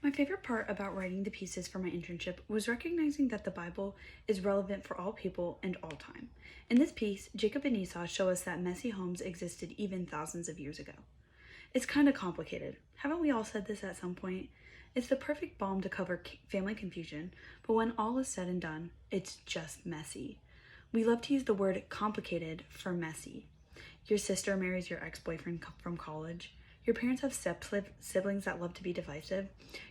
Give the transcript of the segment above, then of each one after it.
My favorite part about writing the pieces for my internship was recognizing that the Bible is relevant for all people and all time. In this piece, Jacob and Esau show us that messy homes existed even thousands of years ago. It's kind of complicated. Haven't we all said this at some point? It's the perfect balm to cover family confusion, but when all is said and done, it's just messy. We love to use the word complicated for messy. Your sister marries your ex-boyfriend from college. Your parents have siblings that love to be divisive.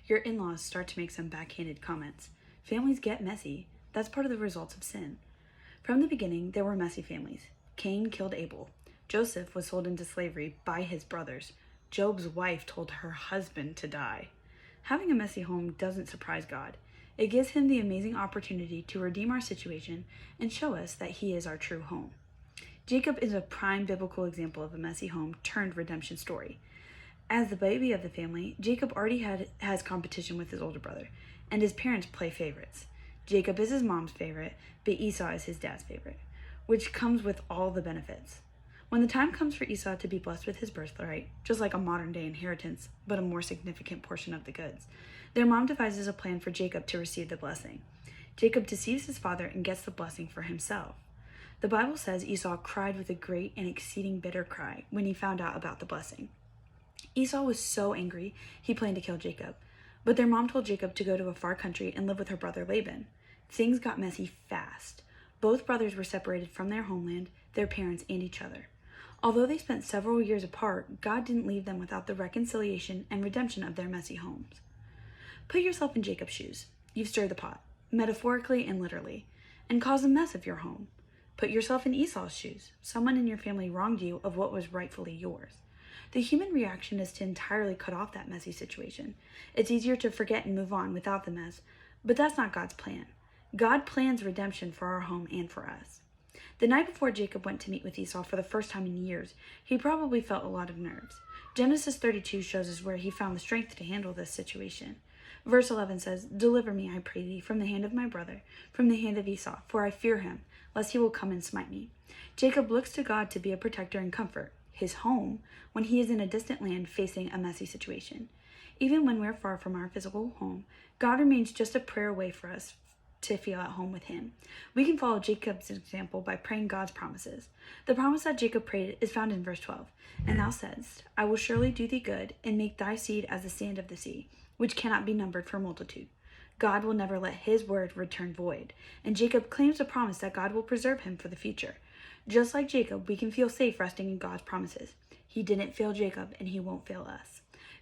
Your in-laws start to make some backhanded comments. Families get messy. That's part of the results of sin. From the beginning, there were messy families. Cain killed Abel. Joseph was sold into slavery by his brothers. Job's wife told her husband to die. Having a messy home doesn't surprise God. It gives him the amazing opportunity to redeem our situation and show us that he is our true home. Jacob is a prime biblical example of a messy home turned redemption story. As the baby of the family, Jacob already has competition with his older brother, and his parents play favorites. Jacob is his mom's favorite, but Esau is his dad's favorite, which comes with all the benefits. When the time comes for Esau to be blessed with his birthright, just like a modern-day inheritance, but a more significant portion of the goods, their mom devises a plan for Jacob to receive the blessing. Jacob deceives his father and gets the blessing for himself. The Bible says Esau cried with a great and exceeding bitter cry when he found out about the blessing. Esau was so angry, he planned to kill Jacob, but their mom told Jacob to go to a far country and live with her brother Laban. Things got messy fast. Both brothers were separated from their homeland, their parents, and each other. Although they spent several years apart, God didn't leave them without the reconciliation and redemption of their messy homes. Put yourself in Jacob's shoes. You've stirred the pot, metaphorically and literally, and caused a mess of your home. Put yourself in Esau's shoes. Someone in your family wronged you of what was rightfully yours. The human reaction is to entirely cut off that messy situation. It's easier to forget and move on without the mess, but that's not God's plan. God plans redemption for our home and for us. The night before Jacob went to meet with Esau for the first time in years, he probably felt a lot of nerves. Genesis 32 shows us where he found the strength to handle this situation. Verse 11 says, "Deliver me, I pray thee, from the hand of my brother, from the hand of Esau, for I fear him, lest he will come and smite me." Jacob looks to God to be a protector and comfort, his home, when he is in a distant land facing a messy situation. Even when we're far from our physical home, God remains just a prayer away for us to feel at home with him. We can follow Jacob's example by praying God's promises. The promise that Jacob prayed is found in verse 12. "And thou saidst, I will surely do thee good, and make thy seed as the sand of the sea, which cannot be numbered for multitude." God will never let his word return void, and Jacob claims a promise that God will preserve him for the future. Just like Jacob, we can feel safe resting in God's promises. He didn't fail Jacob, and he won't fail us.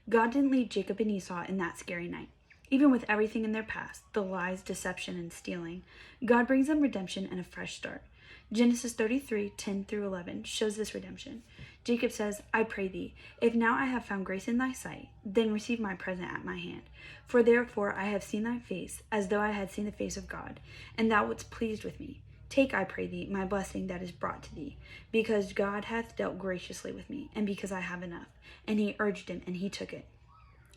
God didn't leave Jacob and Esau in that scary night. Even with everything in their past, the lies, deception, and stealing, God brings them redemption and a fresh start. Genesis 33:10-11 shows this redemption. Jacob says, "I pray thee, if now I have found grace in thy sight, then receive my present at my hand. For therefore I have seen thy face, as though I had seen the face of God, and thou wast pleased with me. Take, I pray thee, my blessing that is brought to thee, because God hath dealt graciously with me, and because I have enough." And he urged him, and he took it.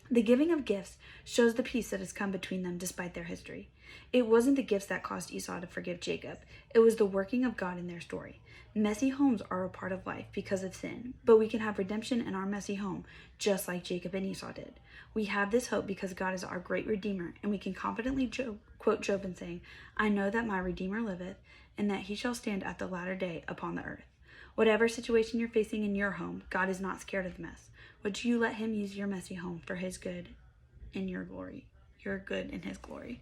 The giving of gifts shows the peace that has come between them despite their history. It wasn't the gifts that caused Esau to forgive Jacob. It was the working of God in their story. Messy homes are a part of life because of sin, but we can have redemption in our messy home, just like Jacob and Esau did. We have this hope because God is our great Redeemer, and we can confidently quote Job in saying, "I know that my Redeemer liveth, and that he shall stand at the latter day upon the earth." Whatever situation you're facing in your home, God is not scared of the mess. Would you let him use your messy home for his good and your glory? Your good and his glory.